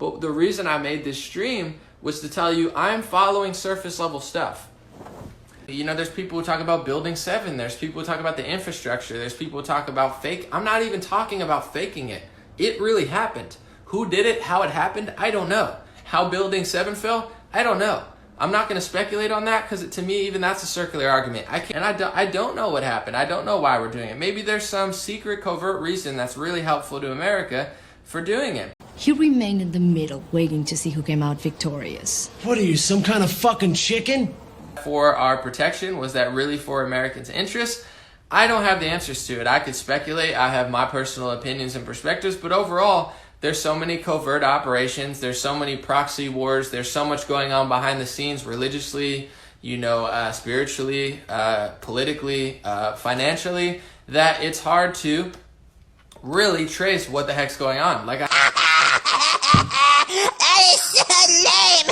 But the reason I made this stream was to tell you I'm following surface level stuff. You know, there's people who talk about building 7. There's people who talk about the infrastructure. There's people who talk about fake. I'm not even talking about faking it. It really happened. Who did it? How it happened? I don't know. How building 7 fell? I don't know. I'm not going to speculate on that because to me, even that's a circular argument. I don't know what happened. I don't know why we're doing it. Maybe there's some secret covert reason that's really helpful to America for doing it. He remained in the middle, waiting to see who came out victorious. What are you, some kind of fucking chicken? For our protection, was that really for Americans' interests? I don't have the answers to it. I could speculate. I have my personal opinions and perspectives, but overall, there's so many covert operations. There's so many proxy wars. There's so much going on behind the scenes religiously, spiritually, politically, financially, that it's hard to really trace what the heck's going on. That is so lame.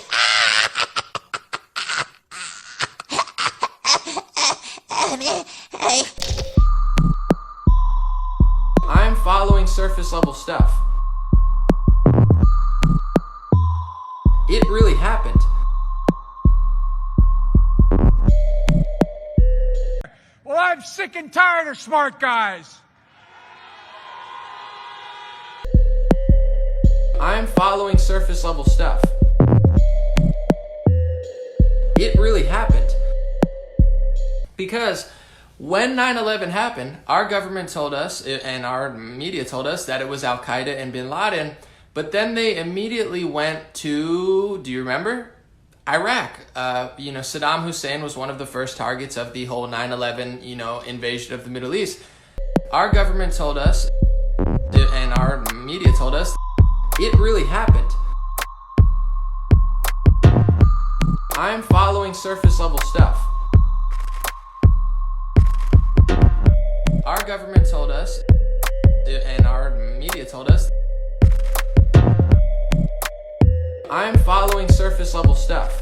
I'm following surface level stuff. It really happened. Well, I'm sick and tired of smart guys. I'm following surface level stuff. It really happened. Because when 9/11 happened, our government told us, and our media told us, that it was Al-Qaeda and bin Laden, but then they immediately went to, do you remember? Iraq. Saddam Hussein was one of the first targets of the whole 9/11, invasion of the Middle East. Our government told us, and our media told us, it really happened. I'm following surface level stuff. Our government told us, and our media told us, I'm following surface level stuff.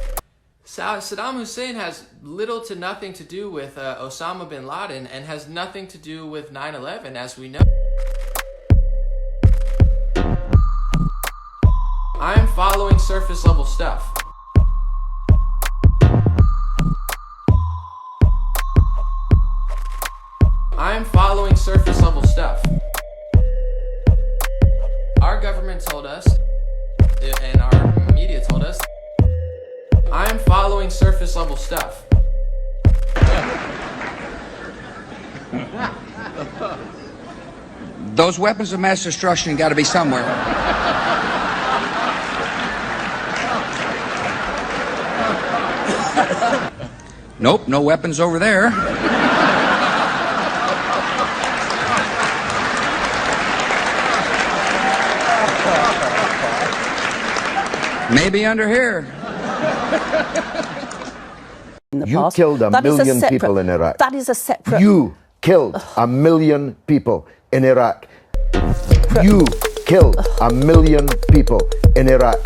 Saddam Hussein has little to nothing to do with Osama bin Laden and has nothing to do with 9/11, as we know. I'm following surface level stuff. I'm following surface level stuff. Our government told us, and our media told us, I'm following surface level stuff. Those weapons of mass destruction got to be somewhere. Nope, no weapons over there. Maybe under here. You killed a million people in Iraq. That is a separate... You killed a million people in Iraq. You killed a million people in Iraq.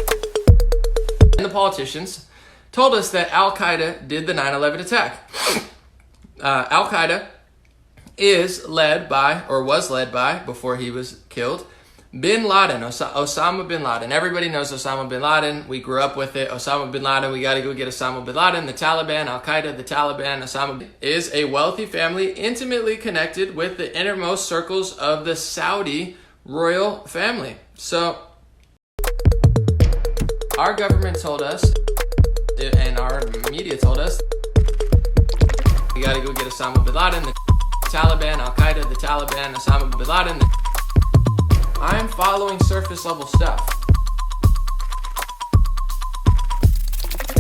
And the politicians told us that Al-Qaeda did the 9/11 attack. Al-Qaeda is led by, or was led by, before he was killed, bin Laden, Osama bin Laden. Everybody knows Osama bin Laden. We grew up with it. Osama bin Laden, we got to go get Osama bin Laden. The Taliban, Al-Qaeda, the Taliban, Osama is a wealthy family intimately connected with the innermost circles of the Saudi royal family. So, our government told us, and our media told us, we got to go get Osama bin Laden, the Taliban, Al-Qaeda, the Taliban, Osama bin Laden. I'm following surface level stuff.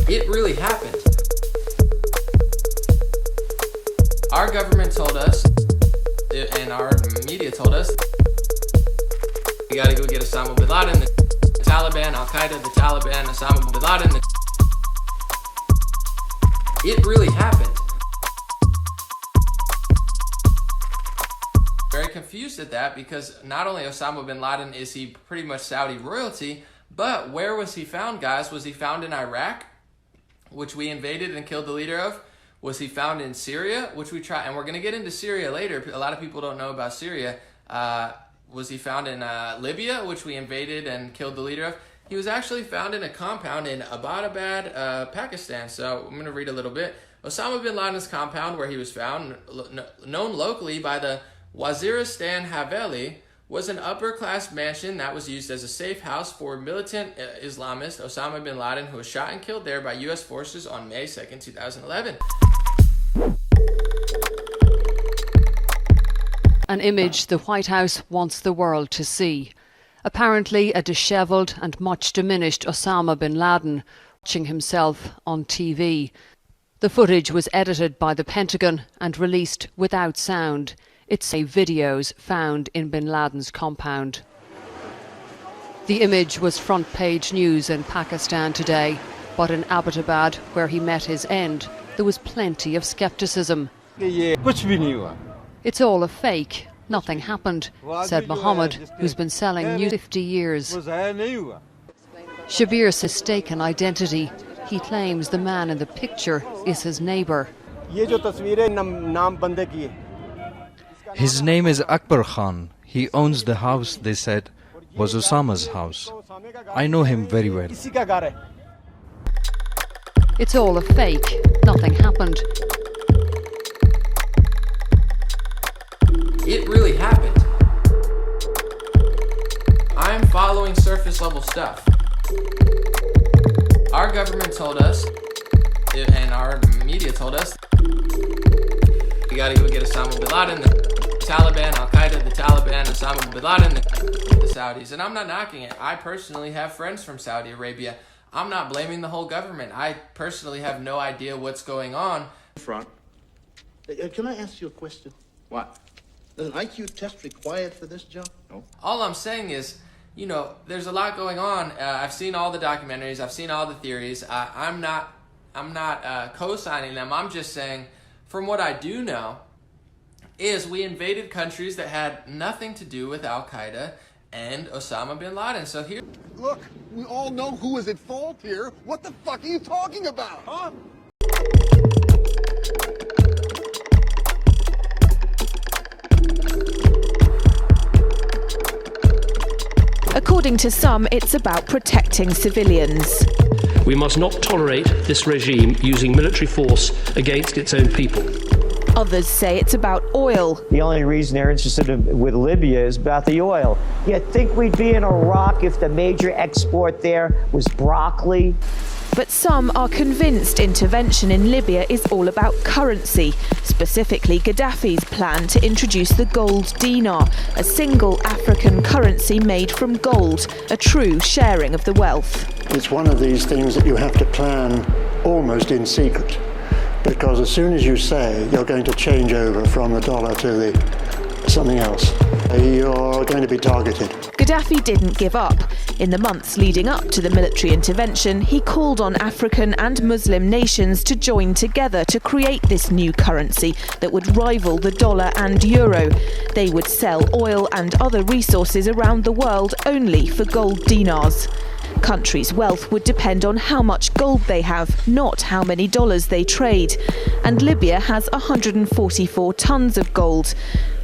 It really happened. Our government told us, and our media told us, we got to go get Osama bin Laden, the Taliban, Al-Qaeda, the Taliban, Osama bin Laden. It really happened. Very confused at that because not only Osama bin Laden is he pretty much Saudi royalty, but where was he found, guys? Was he found in Iraq, which we invaded and killed the leader of? Was he found in Syria, which we tried, and we're going to get into Syria later. A lot of people don't know about Syria. Was he found in Libya, which we invaded and killed the leader of? He was actually found in a compound in Abbottabad, Pakistan. So I'm going to read a little bit. Osama bin Laden's compound, where he was found, known locally by the Waziristan Haveli, was an upper-class mansion that was used as a safe house for militant Islamist Osama bin Laden, who was shot and killed there by U.S. forces on May 2nd, 2011. An image the White House wants the world to see. Apparently a dishevelled and much diminished Osama bin Laden watching himself on TV. The footage was edited by the Pentagon and released without sound. It's videos found in bin Laden's compound. The image was front page news in Pakistan today, but in Abbottabad, where he met his end, there was plenty of scepticism. It's all a fake. Nothing happened, said Mohammed, who's been selling news 50 years. Shabir's mistaken identity. He claims the man in the picture is his neighbour. His name is Akbar Khan. He owns the house they said was Osama's house. I know him very well. It's all a fake. Nothing happened. It really happened. I'm following surface level stuff. Our government told us, and our media told us, we gotta go get Osama bin Laden, the Taliban, Al-Qaeda, the Taliban, Osama bin Laden, the Saudis. And I'm not knocking it. I personally have friends from Saudi Arabia. I'm not blaming the whole government. I personally have no idea what's going on. Front. Can I ask you a question? What? Is an IQ test required for this job? No. All I'm saying is, you know, there's a lot going on. I've seen all the documentaries. I've seen all the theories. I'm not co-signing them. I'm just saying, from what I do know, is we invaded countries that had nothing to do with Al-Qaeda and Osama bin Laden. So here... Look, we all know who is at fault here. What the fuck are you talking about, huh? According to some, it's about protecting civilians. We must not tolerate this regime using military force against its own people. Others say it's about oil. The only reason they're interested with Libya is about the oil. You'd think we'd be in Iraq if the major export there was broccoli. But some are convinced intervention in Libya is all about currency, specifically Gaddafi's plan to introduce the gold dinar, a single African currency made from gold, a true sharing of the wealth. It's one of these things that you have to plan almost in secret, because as soon as you say you're going to change over from the dollar to something else, you're going to be targeted. Gaddafi didn't give up. In the months leading up to the military intervention, he called on African and Muslim nations to join together to create this new currency that would rival the dollar and euro. They would sell oil and other resources around the world only for gold dinars. Countries' wealth would depend on how much gold they have, not how many dollars they trade. And Libya has 144 tons of gold.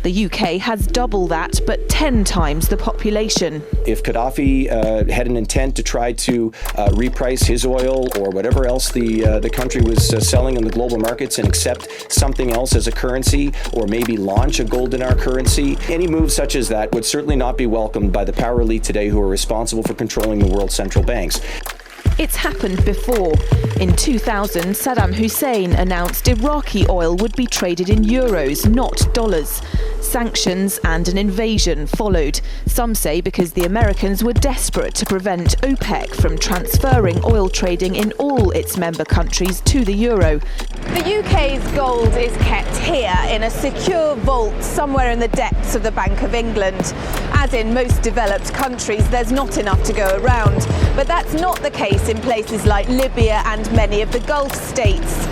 The UK has double that, but 10 times the population. If Gaddafi had an intent to try to reprice his oil or whatever else the country was selling in the global markets and accept something else as a currency, or maybe launch a gold dinar currency, any move such as that would certainly not be welcomed by the power elite today who are responsible for controlling the world's central banks. It's happened before. In 2000, Saddam Hussein announced Iraqi oil would be traded in euros, not dollars. Sanctions and an invasion followed. Some say because the Americans were desperate to prevent OPEC from transferring oil trading in all its member countries to the euro. The UK's gold is kept here in a secure vault somewhere in the depths of the Bank of England. As in most developed countries, there's not enough to go around. But that's not the case in places like Libya and many of the Gulf states.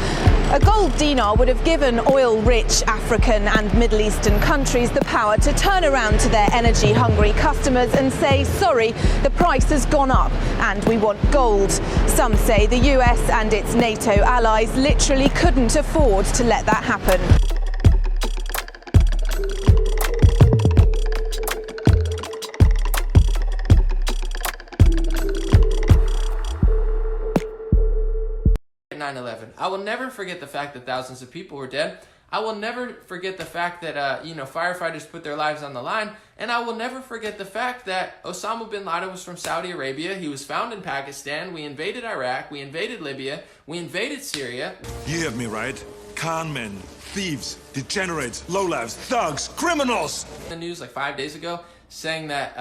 A gold dinar would have given oil-rich African and Middle Eastern countries the power to turn around to their energy-hungry customers and say, sorry, the price has gone up and we want gold. Some say the US and its NATO allies literally couldn't afford to let that happen. 9/11. I will never forget the fact that thousands of people were dead. I will never forget the fact that, firefighters put their lives on the line. And I will never forget the fact that Osama bin Laden was from Saudi Arabia. He was found in Pakistan. We invaded Iraq. We invaded Libya. We invaded Syria. You heard me right. Con men, thieves, degenerates, lowlifes, thugs, criminals. The news like 5 days ago saying that,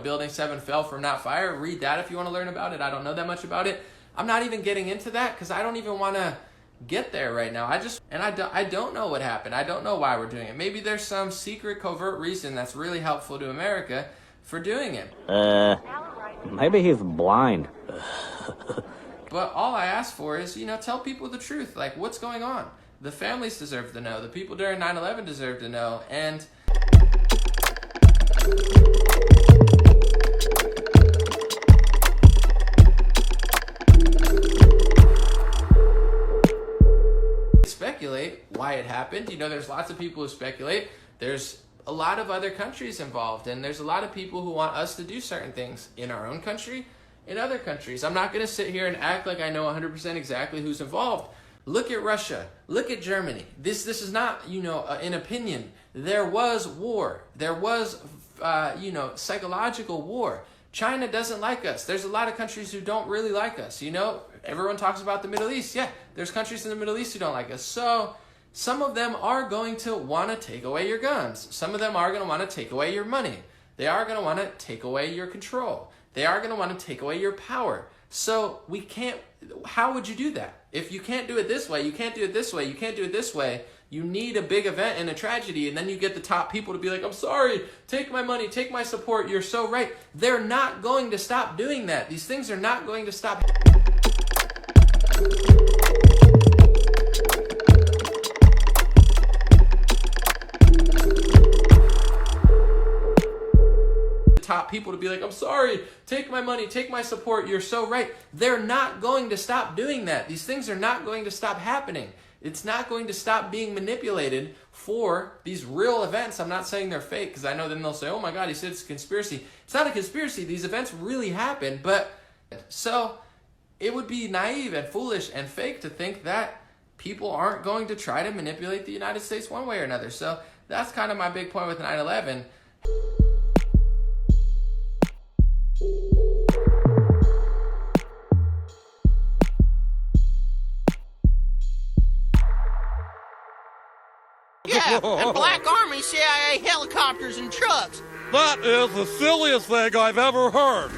Building 7 fell from not fire. Read that if you want to learn about it. I don't know that much about it. I'm not even getting into that because I don't even want to get there right now. I don't know what happened. I don't know why we're doing it. Maybe there's some secret covert reason that's really helpful to America for doing it. Maybe he's blind. But all I ask for is, tell people the truth. Like, what's going on? The families deserve to know. The people during 9/11 deserve to know. And speculate why it happened. There's lots of people who speculate. There's a lot of other countries involved, and there's a lot of people who want us to do certain things in our own country, in other countries. I'm not going to sit here and act like I know 100% exactly who's involved. Look at Russia. Look at Germany. This is not, an opinion. There was war. There was, psychological war. China doesn't like us. There's a lot of countries who don't really like us. Everyone talks about the Middle East. Yeah, there's countries in the Middle East who don't like us. So some of them are going to want to take away your guns. Some of them are going to want to take away your money. They are going to want to take away your control. They are going to want to take away your power. So we can't, how would you do that? If you can't do it this way, you can't do it this way, you can't do it this way, you need a big event and a tragedy, and then you get the top people to be like, I'm sorry, take my money, take my support, you're so right. They're not going to stop doing that. These things are not going to stop. Top people to be like, I'm sorry, take my money, take my support, you're so right. They're not going to stop doing that. These things are not going to stop happening. It's not going to stop being manipulated for these real events. I'm not saying they're fake, because I know then they'll say, oh my God, he said it's a conspiracy. It's not a conspiracy. These events really happen. But so it would be naive and foolish and fake to think that people aren't going to try to manipulate the United States one way or another. So that's kind of my big point with 9/11. Yeah, and Black Army, CIA helicopters and trucks. That is the silliest thing I've ever heard.